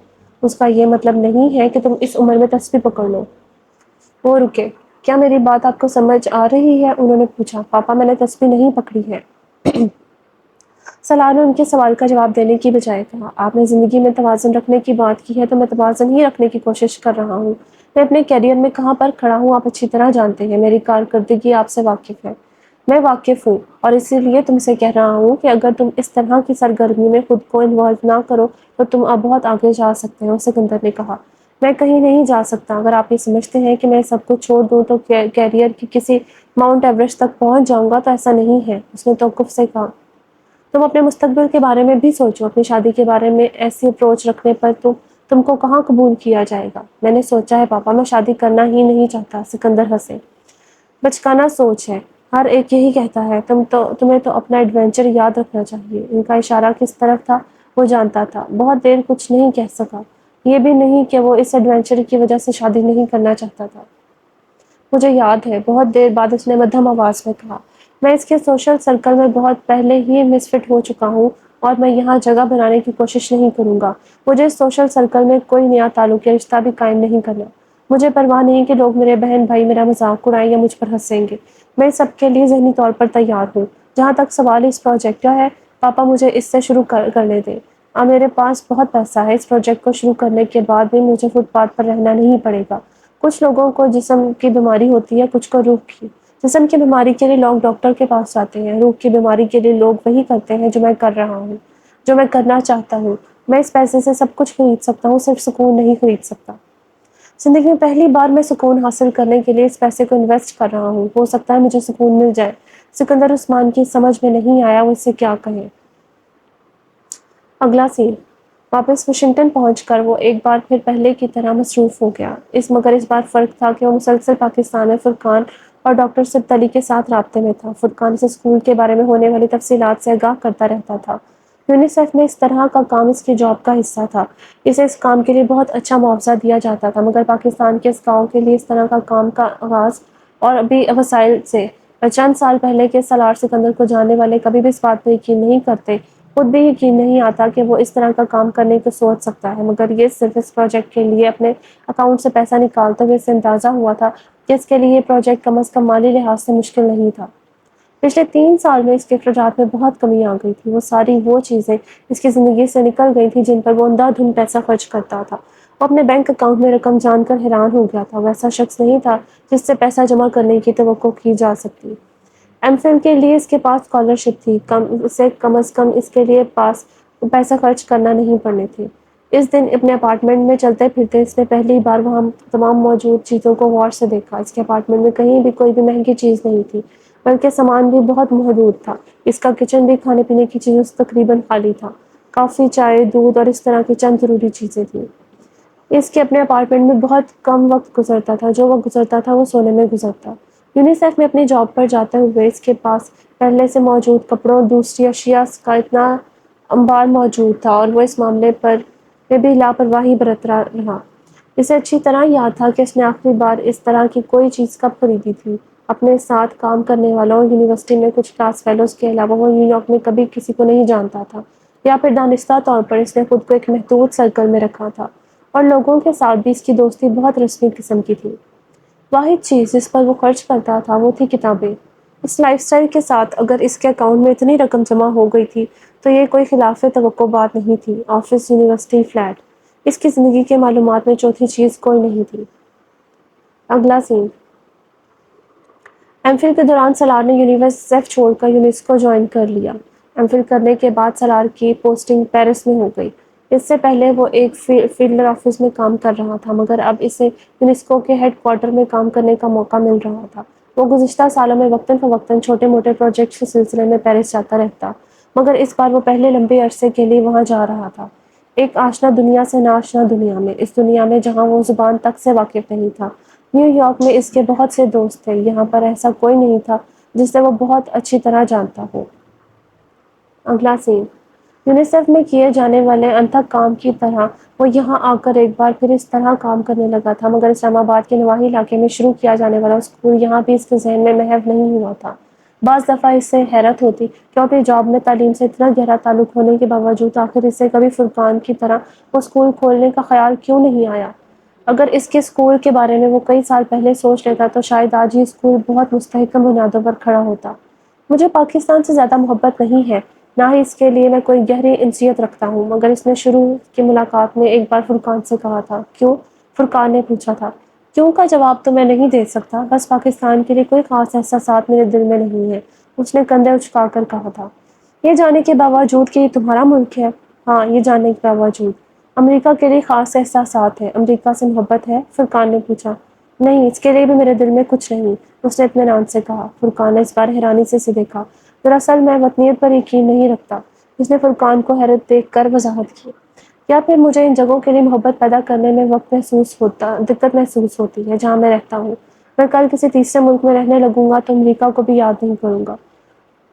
اس کا یہ مطلب نہیں ہے کہ تم اس عمر میں تسبیح پکڑ لو۔ وہ رکے۔ کیا میری بات آپ کو سمجھ آ رہی ہے؟ انہوں نے پوچھا۔ پاپا، میں نے تسبیح نہیں پکڑی ہے۔ سلار نے ان کے سوال کا جواب دینے کی بجائے کہا، آپ نے زندگی میں توازن رکھنے کی بات کی ہے تو میں توازن ہی رکھنے کی کوشش کر رہا ہوں۔ میں اپنے کیریئر میں کہاں پر کھڑا ہوں آپ اچھی طرح جانتے ہیں، میری کارکردگی آپ سے واقف ہے۔ میں واقف ہوں اور اسی لیے تم سے کہہ رہا ہوں کہ اگر تم اس طرح کی سرگرمی میں خود کو انوالو نہ کرو تو تم اب بہت آگے جا سکتے ہو۔ سکندر نے کہا، میں کہیں نہیں جا سکتا۔ اگر آپ یہ سمجھتے ہیں کہ میں سب کچھ چھوڑ دوں تو کیریئر کی کسی ماؤنٹ ایوریسٹ تک پہنچ جاؤں گا، تو ایسا نہیں ہے۔ اس نے توقف سے کہا، تم اپنے مستقبل کے بارے میں بھی سوچو۔ اپنی شادی کے بارے میں ایسی اپروچ رکھنے پر تم کو کہاں قبول کیا جائے گا؟ میں نے سوچا ہے پاپا، میں شادی کرنا ہی نہیں چاہتا۔ سکندر ہنسے۔ بچکانہ سوچ ہے، ہر ایک یہی کہتا ہے۔ تمہیں تو اپنا ایڈونچر یاد رکھنا چاہیے۔ ان کا اشارہ کس طرف تھا وہ جانتا تھا۔ بہت دیر کچھ نہیں کہہ سکا، یہ بھی نہیں کہ وہ اس ایڈونچر کی وجہ سے شادی نہیں کرنا چاہتا تھا۔ مجھے یاد ہے، بہت دیر بعد اس نے مدھم آواز میں کہا، میں اس کے سوشل سرکل میں بہت پہلے ہی مس فٹ ہو چکا ہوں اور میں یہاں جگہ بنانے کی کوشش نہیں کروں گا۔ مجھے اس سوشل سرکل میں کوئی نیا تعلق یا رشتہ بھی قائم نہیں کرنا۔ مجھے پرواہ نہیں کہ لوگ، میرے بہن بھائی میرا مذاق اڑائیں یا مجھ پر ہنسیں گے۔ میں سب کے لیے ذہنی طور پر تیار ہوں۔ جہاں تک سوال اس پروجیکٹ کا ہے، پاپا مجھے اس سے شروع کرنے دیں۔ اب میرے پاس بہت پیسہ ہے، اس پروجیکٹ کو شروع کرنے کے بعد بھی مجھے فٹ پاتھ پر رہنا نہیں پڑے گا۔ کچھ لوگوں کو جسم کی بیماری ہوتی ہے، کچھ کو روح کی۔ جسم کی بیماری کے لیے لوگ ڈاکٹر کے پاس جاتے ہیں، روح کی بیماری کے لیے لوگ وہی کرتے ہیں جو میں کر رہا ہوں، جو میں کرنا چاہتا ہوں۔ میں اس پیسے سے سب کچھ خرید سکتا ہوں، صرف سکون نہیں خرید سکتا۔ زندگی میں پہلی بار میں سکون حاصل کرنے کے لیے اس پیسے کو انویسٹ کر رہا ہوں۔ ہو سکتا ہے مجھے سکون مل جائے۔ سکندر عثمان کی سمجھ میں نہیں آیا وہ اس سے کیا کہے۔ اگلا سین۔ واپس واشنگٹن پہنچ کر وہ ایک بار پھر پہلے کی طرح مصروف ہو گیا۔ مگر اس بار فرق تھا کہ وہ مسلسل پاکستان میں فرقان اور ڈاکٹر سبت علی کے ساتھ رابطے میں تھا۔ فرقان اسے اسکول کے بارے میں ہونے والی تفصیلات سے آگاہ کرتا رہتا تھا۔ یونیسیف میں اس طرح کا کام اس کی جاب کا حصہ تھا۔ اسے اس کام کے لیے بہت اچھا معاوضہ دیا جاتا تھا، مگر پاکستان کے اس گاؤں کے لیے اس طرح کا کام کا آغاز اور بھی وسائل سے چند سال پہلے کے سالار سکندر کو جاننے والے کبھی بھی اس بات پر یقین نہیں کرتے، خود بھی یقین نہیں آتا کہ وہ اس طرح کا کام کرنے کو سوچ سکتا ہے۔ مگر یہ صرف اس پروجیکٹ کے لیے اپنے اکاؤنٹ سے پیسہ نکالتے ہوئے اسے اندازہ ہوا تھا کہ اس کے لیے یہ پروجیکٹ کم از کم مالی لحاظ سے مشکل نہیں تھا۔ پچھلے 3 سال میں اس کے اخراجات میں بہت کمی آ گئی تھی۔ وہ ساری وہ چیزیں اس کی زندگی سے نکل گئی تھیں جن پر وہ اندھا دھند پیسہ خرچ کرتا تھا۔ وہ اپنے بینک اکاؤنٹ میں رقم جان کر حیران ہو گیا تھا۔ وہ ایسا شخص نہیں تھا جس سے پیسہ جمع کرنے کی توقع کی جا سکتی۔ ایم فل کے لیے اس کے پاس اسکالرشپ تھی، اسے کم از کم اس کے لیے پاس پیسہ خرچ کرنا نہیں پڑنے تھے۔ اس دن اپنے اپارٹمنٹ میں چلتے پھرتے اس نے پہلی بار وہاں تمام موجود چیزوں کو غور سے دیکھا۔ اس کے اپارٹمنٹ میں کہیں بھی کوئی بھی مہنگی چیز نہیں تھی، بلکہ سامان بھی بہت محدود تھا۔ اس کا کچن بھی کھانے پینے کی چیزوں سے تقریباً خالی تھا۔ کافی، چائے، دودھ اور اس طرح کی چند ضروری چیزیں تھیں۔ اس کے اپنے اپارٹمنٹ میں بہت کم وقت گزرتا تھا، جو وقت گزرتا تھا وہ سونے میں گزرتا۔ یونیسیف میں اپنی جاب پر جاتے ہوئے اس کے پاس پہلے سے موجود کپڑوں اور دوسری اشیاء کا اتنا انبار موجود تھا اور وہ اس معاملے پر میں بھی لاپرواہی برتتا رہا۔ اسے اچھی طرح یاد تھا کہ اس نے آخری بار اس طرح کی کوئی چیز کب خریدی تھی۔ اپنے ساتھ کام کرنے والوں اور یونیورسٹی میں کچھ کلاس فیلوز کے علاوہ وہ نیو یارک میں کبھی کسی کو نہیں جانتا تھا، یا پھر دانستہ طور پر اس نے خود کو ایک محدود سرکل میں رکھا تھا، اور لوگوں کے ساتھ بھی اس کی دوستی بہت رسمی قسم کی تھی۔ واحد چیز جس پر وہ خرچ کرتا تھا وہ تھی کتابیں۔ اس لائف سٹائل کے ساتھ اگر اس کے اکاؤنٹ میں اتنی رقم جمع ہو گئی تھی تو یہ کوئی خلاف توقع بات نہیں تھی۔ آفس، یونیورسٹی، فلیٹ، اس کی زندگی کے معلومات میں چوتھی چیز کوئی نہیں تھی۔ اگلا سین۔ ایم فل کے دوران سالار نے یونیورسٹی چھوڑ کر یونیسکو جوائن کر لیا۔ ایم فل کرنے کے بعد سالار کی پوسٹنگ پیرس میں ہو گئی۔ اس سے پہلے وہ ایک فیلڈ آفس میں کام کر رہا تھا، مگر اب اسے یونیسکو کے ہیڈ کوارٹر میں کام کرنے کا موقع مل رہا تھا۔ وہ گزشتہ سالوں میں وقتاً فوقتاً چھوٹے موٹے پروجیکٹس کے سلسلے میں پیرس جاتا رہتا، مگر اس بار وہ پہلے لمبے عرصے کے لیے وہاں جا رہا تھا، ایک آشنا دنیا سے ناآشنا دنیا میں، اس دنیا میں جہاں وہ زبان تک سے واقف نہیں تھا۔ نیو یارک میں اس کے بہت سے دوست تھے، یہاں پر ایسا کوئی نہیں تھا جسے وہ بہت اچھی طرح جانتا ہو۔ اگلا سین۔ یونیسیف میں کیے جانے والے انتھک کام کی طرح وہ یہاں آ کر ایک بار پھر اس طرح کام کرنے لگا تھا، مگر اسلام آباد کے نواحی علاقے میں شروع کیا جانے والا اسکول یہاں بھی اس کے ذہن میں محو نہیں ہوا تھا۔ بعض دفعہ اس سے حیرت ہوتی کہ اپنی جاب میں تعلیم سے اتنا گہرا تعلق ہونے کے باوجود آخر اسے کبھی فرقان کی طرح وہ اسکول کھولنے کا خیال کیوں نہیں آیا۔ اگر اس کے اسکول کے بارے میں وہ کئی سال پہلے سوچ لیتا تو شاید آج یہ اسکول بہت مستحکم بنیادوں پر کھڑا ہوتا۔ مجھے پاکستان سے زیادہ محبت نہیں ہے، نہ ہی اس کے لیے میں کوئی گہری انسیت رکھتا ہوں، مگر اس نے شروع کی ملاقات میں ایک بار فرقان سے کہا تھا۔ کیوں؟ فرقان نے پوچھا تھا۔ کیوں کا جواب تو میں نہیں دے سکتا، بس پاکستان کے لیے کوئی خاص احساسات میرے دل میں نہیں ہے، اس نے کندھے اچکا کر کہا تھا۔ یہ جاننے کے باوجود کہ یہ تمہارا ملک ہے؟ ہاں، یہ جاننے کے باوجود۔ امریکہ کے لیے خاص احساسات ہیں؟ امریکہ سے محبت ہے؟ فرقان نے پوچھا۔ نہیں، اس کے لیے بھی میرے دل میں کچھ نہیں، اس نے اطمینان سے کہا۔ فرقان نے اس بار حیرانی سے اسے دیکھا۔ دراصل میں وطنیت پر یقین نہیں رکھتا، اس نے فرقان کو حیرت دیکھ کر وضاحت کی۔ یا پھر مجھے ان جگہوں کے لیے محبت پیدا کرنے میں دقت محسوس ہوتی ہے جہاں میں رہتا ہوں۔ میں کل کسی تیسرے ملک میں رہنے لگوں گا تو امریکہ کو بھی یاد نہیں کروں گا۔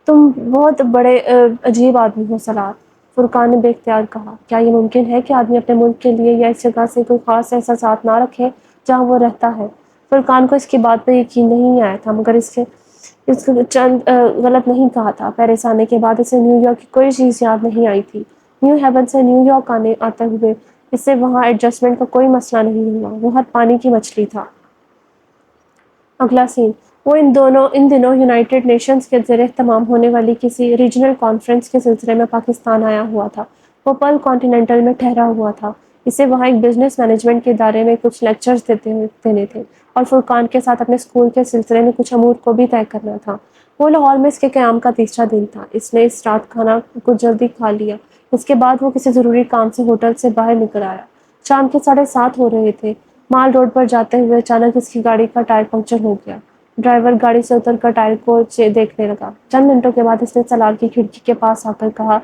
تم بہت بڑے عجیب آدمی ہو سالار، فرقان نے بے اختیار کہا۔ کیا یہ ممکن ہے کہ آدمی اپنے ملک کے لیے یا اس جگہ سے کوئی خاص احساسات نہ رکھے جہاں وہ رہتا ہے؟ فرقان کو اس کی بات پر یقین نہیں آیا تھا، مگر اس کو چند غلط نہیں کہا تھا۔ پیرس آنے کے بعد اسے نیو یارک کی کوئی چیز یاد نہیں آئی تھی۔ نیو ہیون سے نیو یارک آتے ہوئے اسے وہاں ایڈجسٹمنٹ کا کوئی مسئلہ نہیں ہوا، وہ ہر پانی کی مچھلی تھا۔ اگلا سین۔ وہ ان دنوں یونائیٹڈ نیشنز کے زیر اہتمام ہونے والی کسی ریجنل کانفرنس کے سلسلے میں پاکستان آیا ہوا تھا۔ وہ پرل کانٹیننٹل میں ٹھہرا ہوا تھا، اسے وہاں ایک بزنس مینجمنٹ کے ادارے میں کچھ لیکچرز دینے تھے، اور فرقان کے ساتھ اپنے اسکول کے سلسلے میں کچھ امور کو بھی طے کرنا تھا۔ وہ لاہور میں اس کے قیام کا تیسرا دن تھا۔ اس نے اس رات کھانا کچھ جلدی کھا لیا، اس کے بعد وہ کسی ضروری کام سے ہوٹل سے باہر نکل آیا۔ شام کے 7:30 ہو رہے تھے۔ مال روڈ پر جاتے ہوئے اچانک اس کی گاڑی کا ٹائر پنکچر ہو گیا۔ ڈرائیور گاڑی سے اتر کر ٹائر کو دیکھنے لگا۔ چند منٹوں کے بعد اس نے سالار کی کھڑکی کے پاس آ کر کہا،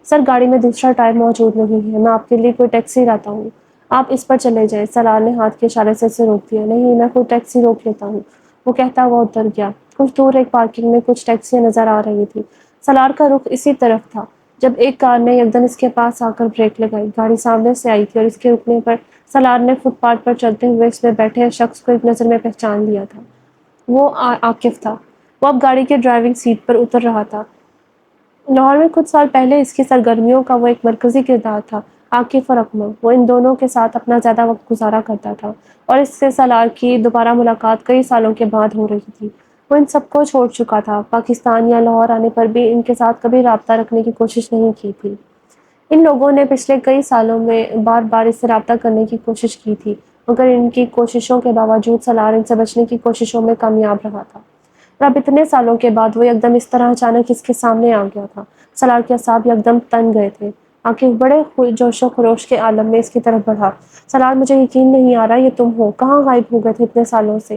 سر گاڑی میں دوسرا ٹائر موجود نہیں ہے، میں آپ کے لیے کوئی ٹیکسی لاتا ہوں، آپ اس پر چلے جائیں۔ سالار نے ہاتھ کے اشارے سے اسے روک دیا۔ نہیں، میں خود ٹیکسی روک لیتا ہوں، وہ کہتا ہوا اتر گیا۔ کچھ دور ایک پارکنگ میں کچھ ٹیکسیاں نظر آ رہی تھیں۔ سالار کا رخ اسی طرف تھا جب ایک کار نے یکدم اس کے پاس آ کر بریک لگائی۔ گاڑی سامنے سے آئی تھی اور اس کے رکنے پر سالار نے فٹ پاتھ پر چلتے ہوئے اس میں بیٹھے شخص کو ایک نظر میں پہچان لیا تھا۔ وہ عاقف تھا۔ وہ اب گاڑی کے ڈرائیونگ سیٹ پر اتر رہا تھا۔ لاہور میں کچھ سال پہلے اس کی سرگرمیوں کا وہ ایک مرکزی کردار تھا۔ عاقف اور اکمل، وہ ان دونوں کے ساتھ اپنا زیادہ وقت گزارا کرتا تھا، اور اس سے سالار کی دوبارہ ملاقات کئی سالوں کے بعد ہو رہی تھی۔ وہ ان سب کو چھوڑ چکا تھا، پاکستان یا لاہور آنے پر بھی ان کے ساتھ کبھی رابطہ رکھنے کی کوشش نہیں کی تھی۔ ان لوگوں نے پچھلے کئی سالوں میں بار بار اس سے رابطہ کرنے کی کوشش کی تھی، مگر ان کی کوششوں کے باوجود سالار ان سے بچنے کی کوششوں میں کامیاب رہا تھا۔ اور اب اتنے سالوں کے بعد وہ یکدم اس طرح اچانک اس کے سامنے آ گیا تھا۔ سالار کے اعصاب یکدم تن گئے تھے۔ عاقف بڑے جوش و خروش کے عالم میں اس کی طرف بڑھا۔ سالار، مجھے یقین نہیں آ رہا یہ تم ہو، کہاں غائب ہو گئے تھے اتنے سالوں سے؟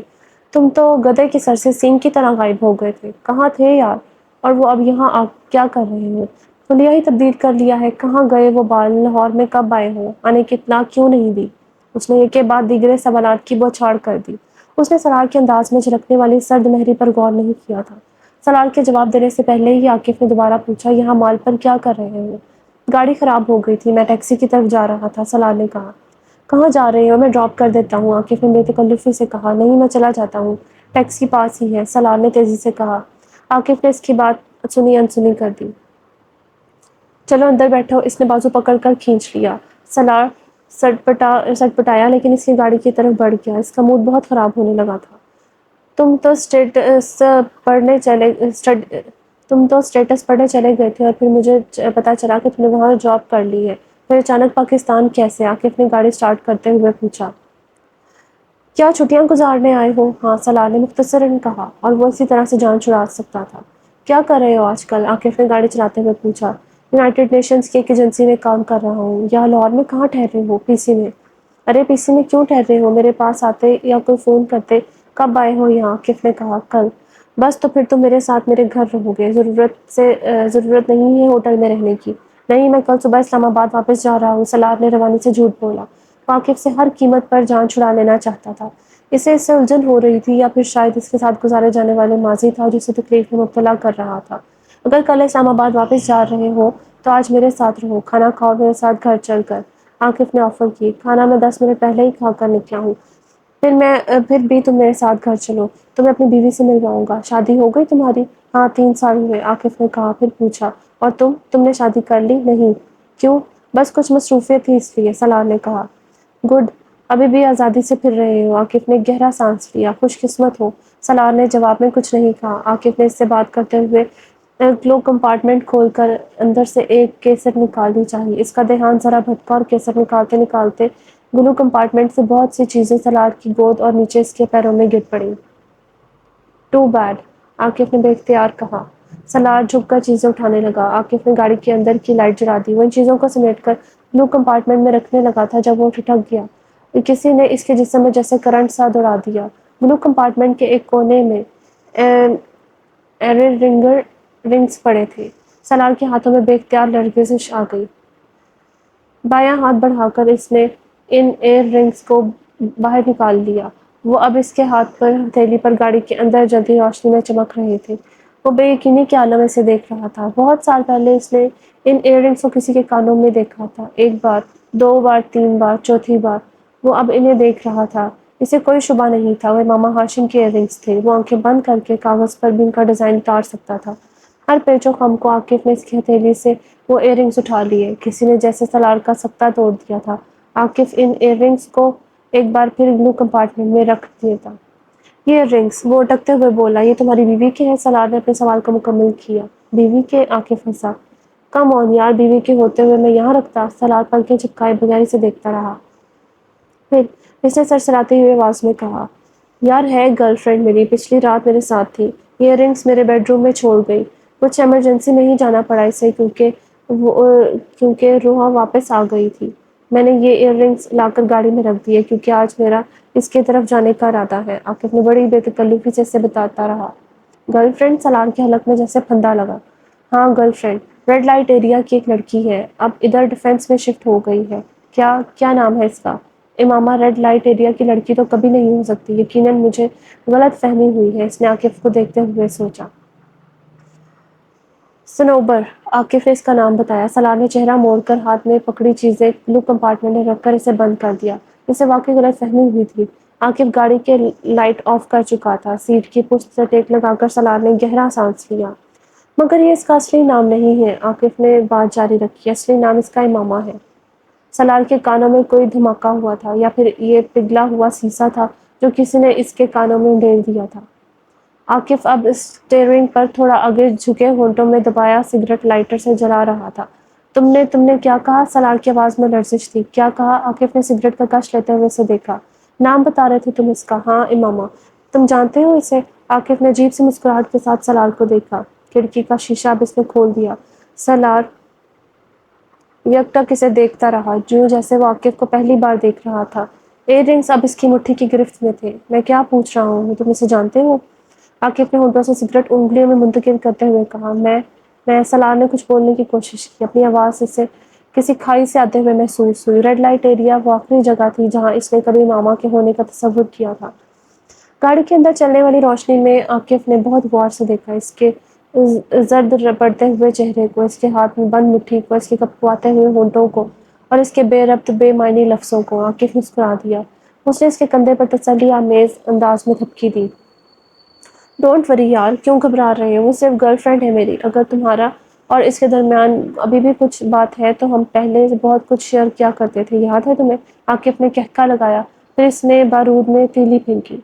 تم تو گدھے کے سر سے سینگ کی طرح غائب ہو گئے تھے، کہاں تھے یار؟ اور وہ اب یہاں کیا کر رہے ہو؟ حلیہ ہی تبدیل کر لیا ہے، کہاں گئے وہ بال؟ لاہور میں کب آئے ہو؟ آنے کی اطلاع کیوں نہیں دی؟ اس نے ایک کے بعد دیگرے سوالات کی بوچھاڑ کر دی۔ اس نے سالار کے انداز میں جھلکنے والی سرد مہری پر غور نہیں کیا تھا۔ سالار کے جواب دینے سے پہلے ہی عاقف نے دوبارہ پوچھا، یہاں مال پر کیا کر رہے ہو؟ گاڑی خراب ہو گئی تھی، میں ٹیکسی کی طرف جا رہا تھا، سلار نے کہا۔ کہاں جا رہے ہو؟ میں ڈراپ کر دیتا ہوں، عاقف نے بے تکلفی سے کہا۔ نہیں، میں چلا جاتا ہوں، ٹیکسی پاس ہی ہے، سلار نے تیزی سے کہا۔ عاقف نے اس کی بات سنی انسنی کر دی۔ چلو اندر بیٹھو، اس نے بازو پکڑ کر کھینچ لیا۔ سلار سٹپٹایا لیکن اس کی گاڑی کی طرف بڑھ گیا۔ اس کا موڈ بہت خراب ہونے لگا تھا۔ تم تو اسٹیٹس پڑھنے چلے گئے تھے اور پھر مجھے پتا چلا کہ تم نے وہاں جاب کر لی ہے۔ پھر اچانک پاکستان کیسے؟ عاقف نے گاڑی سٹارٹ کرتے ہوئے پوچھا۔ کیا چھٹیاں گزارنے آئے ہو؟ ہاں، سلار نے مختصراً کہا، اور وہ اسی طرح سے جان چھڑا سکتا تھا۔ کیا کر رہے ہو آج کل؟ عاقف نے گاڑی چلاتے ہوئے پوچھا۔ یونائیٹڈ نیشنز کی ایک ایجنسی میں کام کر رہا ہوں۔ یا لاہور میں کہاں ٹھہرے ہو؟ پی سی میں۔ ارے پی سی میں کیوں ٹھہرے ہو؟ میرے پاس آتے یا کوئی فون کرتے۔ کب آئے ہو یہاں؟ عاقف نے کہا۔ کل۔ بس تو پھر تم میرے ساتھ میرے گھر رہو گے، ضرورت نہیں ہے ہوٹل میں رہنے کی۔ نہیں، میں کل صبح اسلام آباد واپس جا رہا ہوں، سلار نے روانی سے جھوٹ بولا۔ عاقف سے ہر قیمت پر جان چھڑا لینا چاہتا تھا۔ اسے اس سے الجھن ہو رہی تھی یا پھر شاید اس کے ساتھ گزارے جانے والے ماضی تھا جسے تکلیف میں مبتلا کر رہا تھا۔ اگر کل اسلام آباد واپس جا رہے ہو تو آج میرے ساتھ رہو، کھانا کھاؤ میرے ساتھ گھر چل کر۔ عاقف نے آفر کی۔ کھانا میں 10 منٹ پہلے ہی کھا کر نکلا ہوں۔ پھر بھی تم میرے ساتھ گھر چلو، تمہیں اپنی بیوی سے ملواؤں گا۔ شادی ہو گئی تمہاری؟ ہاں، 3 سال ہوئے، عاقف نے کہا۔ پھر پوچھا، اور تم نے شادی کر لی؟ نہیں۔ کیوں؟ بس کچھ مصروفیت تھی اس لیے، سلار نے کہا۔ گڈ، ابھی بھی آزادی سے پھر رہے ہو؟ عاقف نے گہرا سانس لیا۔ خوش قسمت ہو، سلار نے جواب میں کچھ نہیں کہا۔ عاقف نے اس سے بات کرتے ہوئے گلو کمپارٹمنٹ کھول کر اندر سے ایک کیسٹ نکالنی چاہی۔ اس کا دھیان ذرا بھٹکا اور کیسٹ نکالتے نکالتے گلو کمپارٹمنٹ سے بہت سی چیزیں سلار کی گود اور نیچے اس کے پیروں میں گر پڑیں۔ ٹو بیڈ، عاقف نے بے اختیار کہا۔ سلار جھک کر چیزیں اٹھانے لگا۔ عاقف نے گاڑی کے اندر کی لائٹ جلا دی۔ وہ ان چیزوں کو سمیٹ کر گلو کمپارٹمنٹ میں رکھنے لگا تھا جب وہ ٹھٹک گیا۔ کسی نے اس کے جسم میں جیسے کرنٹ سا دوڑا دیا۔ گلو کمپارٹمنٹ کے ایک کونے میں ایئر رنگز پڑے تھے۔ سلار کے ہاتھوں میں بے اختیار لرزش آ گئی۔ بایاں ہاتھ بڑھا کر اس نے ان ایئر رنگز کو باہر نکال لیا۔ وہ اب اس کے ہاتھ پر ہتھیلی پر گاڑی کے اندر جلتی روشنی میں چمک رہے تھے۔ وہ بے یقینی کے عالم میں سے دیکھ رہا تھا۔ بہت سال پہلے اس نے ان ایئر رنگز کو کسی کے کانوں میں دیکھا تھا، 1 بار، 2 بار، 3 بار، چوتھی بار وہ اب انہیں دیکھ رہا تھا۔ اسے کوئی شبہ نہیں تھا، وہ امامہ ہاشم کے ایئر رنگز تھے۔ وہ آنکھیں بند کر کے کاغذ پر بھی ان کا ڈیزائن اتار سکتا تھا۔ ہر پیچ و خم کو عاقف نے اس کی ہتھیلی سے وہ ایئر رنگز اٹھا لیے۔ کسی نے جیسے سلار کا سکتہ توڑ دیا تھا۔ عاقف ان ایئر رنگز کو ایک بار پھر گلو کمپارٹمنٹ میں رکھ دیتا۔ یہ ایئر رنگز، وہ اٹکتے ہوئے بولا، یہ تمہاری بیوی کے ہیں؟ سلار نے اپنے سوال کو مکمل کیا۔ بیوی کے؟ عاقف ہنسا۔ کم آن یار، بیوی کے ہوتے ہوئے میں یہاں رکھتا؟ سلار پلکیں چپکائے بغیر اسے دیکھتا رہا۔ پھر اس نے سرسراتی ہوئے آواز میں کہا، یار ہے گرل فرینڈ میری، پچھلی رات میرے ساتھ تھی، ایئر رنگز میرے بیڈ روم میں چھوڑ گئی۔ کچھ ایمرجنسی میں ہی جانا پڑا اسے کیونکہ روحا واپس آ گئی تھی۔ میں نے یہ ایئر رنگز لا کر گاڑی میں رکھ دیے کیونکہ آج میرا اس کی طرف جانے کا ارادہ ہے۔ عاقف نے بڑی بے تکلفی سے اسے بتاتا رہا۔ Girl friend? سلار کے حلق میں جیسے پھندا لگا۔ ہاں girlfriend, red light area کی ایک لڑکی ہے، اب ادھر ڈیفینس میں شفٹ ہو گئی ہے۔ کیا نام ہے اس کا؟ امامہ، ریڈ لائٹ ایریا کی لڑکی تو کبھی نہیں ہو سکتی، یقیناً مجھے غلط فہمی ہوئی ہے، اس نے عاقف کو دیکھتے ہوئے سوچا۔ صنوبر، عاقف نے اس کا نام بتایا۔ سلار نے چہرہ موڑ کر ہاتھ میں پکڑی چیزیں گلو کمپارٹمنٹ میں رکھ کر اسے بند کر دیا۔ اسے واقعی غلط فہمی ہوئی تھی۔ عاقف گاڑی کے لائٹ آف کر چکا تھا۔ سیٹ کی پشت سے ٹیک لگا کر سلار نے گہرا سانس لیا۔ مگر یہ اس کا اصلی نام نہیں ہے، عاقف نے بات جاری رکھی، اصلی نام اس کا امامہ ہے۔ سلار کے کانوں میں کوئی دھماکہ ہوا تھا، یا پھر یہ پگھلا ہوا سیسا تھا جو کسی نے اس کے کانوں میں ڈال دیا تھا۔ عاقف اب اسٹیئرنگ پر تھوڑا آگے جھکے ہونٹوں میں دبایا سگریٹ لائٹر سے جلا رہا تھا۔ تم نے کیا کہا؟ سلار کی آواز میں لرزش تھی۔ کیا کہا؟ عاقف نے سگریٹ کا کش لیتے ہوئے اسے دیکھا۔ نام بتا رہے تھے تم اس کا؟ ہاں، امامہ۔ تم جانتے ہو اسے؟ عاقف نے عجیب سی مسکراہٹ کے ساتھ سلار کو دیکھا۔ کھڑکی کا شیشہ اب اس نے کھول دیا۔ سلار یکٹک اسے دیکھتا رہا، جیسے وہ عاقف کو پہلی بار دیکھ رہا تھا۔ ایئر رنگز اب اس کی مٹھی کی گرفت میں تھے۔ میں کیا پوچھ رہا ہوں، تم اسے جانتے ہو؟ عاقف نے ہونٹوں سے سگریٹ انگلیوں میں منتقل کرتے ہوئے کہا۔ میں سلار نے کچھ بولنے کی کوشش کی، اپنی آواز اسے کسی کھائی سے آتے ہوئے محسوس ہوئی۔ ریڈ لائٹ ایریا وہ آخری جگہ تھی جہاں اس نے کبھی امامہ کے ہونے کا تصور کیا تھا۔ گاڑی کے اندر چلنے والی روشنی میں عاقف نے بہت غور سے دیکھا۔ اس کے زرد پڑتے ہوئے چہرے کو، اس کے ہاتھ میں بند مٹھی کو، اس کے کپواتے ہوئے ہونٹوں کو اور اس کے بے ربط بے معنی لفظوں کو۔ عاقف مسکرا دیا۔ اس نے اس کے کندھے پر تسلی آمیز انداز میں تھپکی دی۔ ڈونٹ وری یار، کیوں گھبرا رہے ہو؟ وہ صرف گرل فرینڈ ہے میری۔ اگر تمہارا اور اس کے درمیان ابھی بھی کچھ بات ہے تو ہم پہلے بہت کچھ شیئر کیا کرتے تھے، یاد ہے تمہیں؟ عاقف نے کہکا لگایا، پھر اس نے بارود میں تیلی پھینکی۔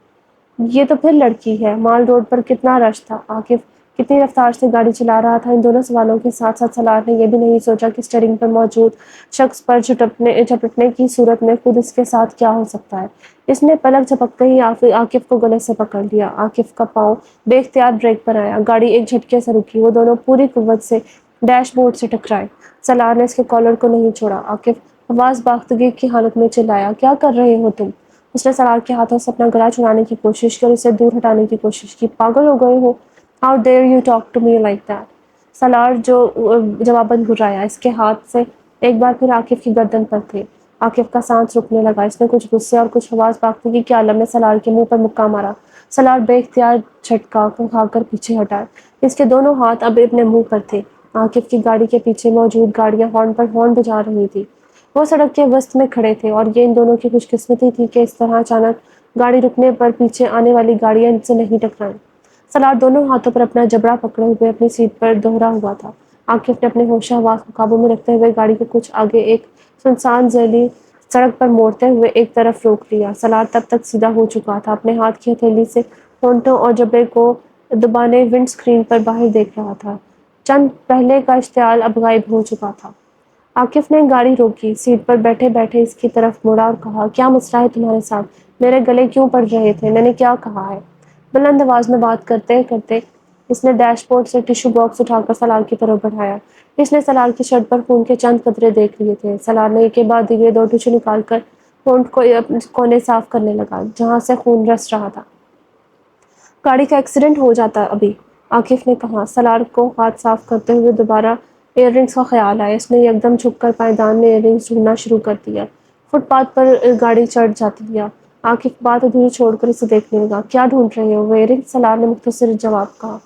یہ تو پھر لڑکی ہے۔ مال روڈ پر کتنا رش تھا۔ عاقف کتنی رفتار سے گاڑی چلا رہا تھا۔ ان دونوں سوالوں کے ساتھ ساتھ سالار نے یہ بھی نہیں سوچا کہ اسٹیئرنگ پر موجود شخص پر جھپٹنے کی صورت میں خود اس کے ساتھ کیا ہو سکتا ہے۔ اس نے پلک جھپکتے ہی عاقف کو گلے سے پکڑ لیا۔ عاقف کا پاؤں بے اختیار بریک پر آیا۔ گاڑی ایک جھٹکے سے رکی۔ وہ دونوں پوری قوت سے ڈیش بورڈ سے ٹکرائے۔ سالار نے اس کے کالر کو نہیں چھوڑا۔ عاقف حواس باختگی کی حالت میں چلایا، کیا کر رہے ہو تم؟ اس نے سالار کے ہاتھوں سے اپنا گلا چھڑانے کی کوشش کی اور اسے دور ہٹانے کی کوشش کی۔ پاگل ہو گئے ہو؟ How dare you talk to me like that? Salar جواباً گھرایا۔ اس کے ہاتھ سے ایک بار پھر عاقف کی گردن پر تھے۔ عاقف کا سانس رکنے لگا۔ اس نے کچھ غصے اور کچھ حواس باختگی کے عالم میں سالار کے منہ پر مکہ مارا۔ سالار بے اختیار جھٹکا کھا کر پیچھے ہٹا۔ اس کے دونوں ہاتھ اب اپنے منہ پر تھے۔ عاقف کی گاڑی کے پیچھے موجود گاڑیاں ہارن پر ہارن بجا رہی تھیں۔ وہ سڑک کے وسط میں کھڑے تھے اور یہ ان دونوں کی خوش قسمتی تھی کہ اس طرح اچانک گاڑی رکنے پر پیچھے آنے والی گاڑیاں ان سے نہیں ٹکرائیں۔ سالار دونوں ہاتھوں پر اپنا جبڑا پکڑے ہوئے اپنی سیٹ پر دوہرا ہوا تھا۔ عاقف نے اپنے ہوش حواس کو قابو میں رکھتے ہوئے گاڑی کو کچھ آگے ایک سنسان ذیلی سڑک پر موڑتے ہوئے ایک طرف روک لیا۔ سالار تب تک سیدھا ہو چکا تھا، اپنے ہاتھ کی ہتھیلی سے ہونٹوں اور جبڑے کو دبانے ونڈ اسکرین پر باہر دیکھ رہا تھا۔ چند پہلے کا اشتعال اب غائب ہو چکا تھا۔ عاقف نے گاڑی روکی، سیٹ پر بیٹھے بیٹھے اس کی طرف مڑا اور کہا، کیا مسئلہ ہے تمہارے ساتھ؟ میرے گلے کیوں پڑ رہے تھے؟ میں نے کیا کہا ہے؟ بلند آواز میں بات کرتے کرتے اس نے ڈیش بورڈ سے ٹشو باکس اٹھا کر سالار کی طرف بڑھایا۔ اس نے سالار کی شرٹ پر خون کے چند قطرے دیکھ لیے تھے۔ سالار نے ایک کے بعد دیگرے 2 ٹشو نکال کر ہونٹ کو کونے صاف کرنے لگا جہاں سے خون رس رہا تھا۔ گاڑی کا ایکسیڈنٹ ہو جاتا ابھی، عاقف نے کہا۔ سالار کو ہاتھ صاف کرتے ہوئے دوبارہ ایئر رنگز کا خیال آیا۔ اس نے یکدم جھک کر پائیدان میں ایئر رنگز ڈھونڈنا شروع کر دیا۔ فٹ پاتھ پر گاڑی چڑھ جاتی دیا۔ عاقف بات ادھوری چھوڑ کر اسے دیکھنے لگا۔ کیا ڈھونڈ رہے ہو؟ وہ ایئر رنگز؟ سالار نے مختصر جواب کہا۔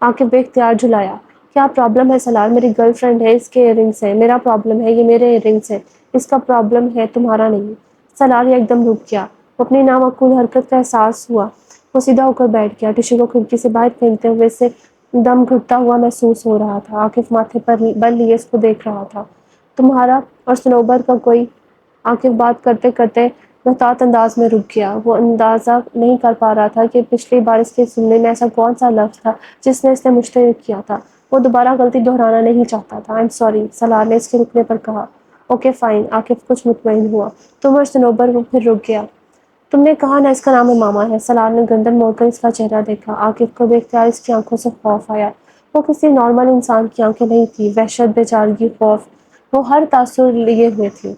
عاقف بے اختیار جھلایا۔ کیا پرابلم ہے سالار؟ میری گرل فرینڈ ہے، اس کے ایئر رنگز ہیں۔ میرا پرابلم ہے، یہ میرے ایئر رنگز ہیں۔ اس کا پرابلم ہے، تمہارا نہیں۔ سالار یکدم رک گیا۔ وہ اپنی نامعقول حرکت کا احساس ہوا۔ وہ سیدھا ہو کر بیٹھ گیا۔ ٹشو کو کھڑکی سے باہر پھینکتے ہوئے اسے دم گھٹتا ہوا محسوس ہو رہا تھا۔ عاقف ماتھے پر بل لیے اس کو دیکھ رہا تھا۔ تمہارا اور صنوبر کا کوئی؟ عاقف بات کرتے کرتے محتاط انداز میں رک گیا۔ وہ اندازہ نہیں کر پا رہا تھا کہ پچھلی بار اس کے جملے میں ایسا کون سا لفظ تھا جس نے اسے مشترک کیا تھا۔ وہ دوبارہ غلطی دہرانا نہیں چاہتا تھا۔ آئی ایم سوری، سالار نے اس کے رکنے پر کہا۔ اوکے فائن، عاقف کچھ مطمئن ہوا۔ تم اور صنوبر؟ وہ پھر رک گیا۔ تم نے کہا نا اس کا نام امامہ ہے۔ سالار نے گردن موڑ کر اس کا چہرہ دیکھا۔ عاقف کو بے اختیار اس کی آنکھوں سے خوف آیا۔ وہ کسی نارمل انسان کی آنکھیں نہیں تھیں۔ وحشت، بے چارگی، خوف، وہ ہر تاثر لیے ہوئے تھی۔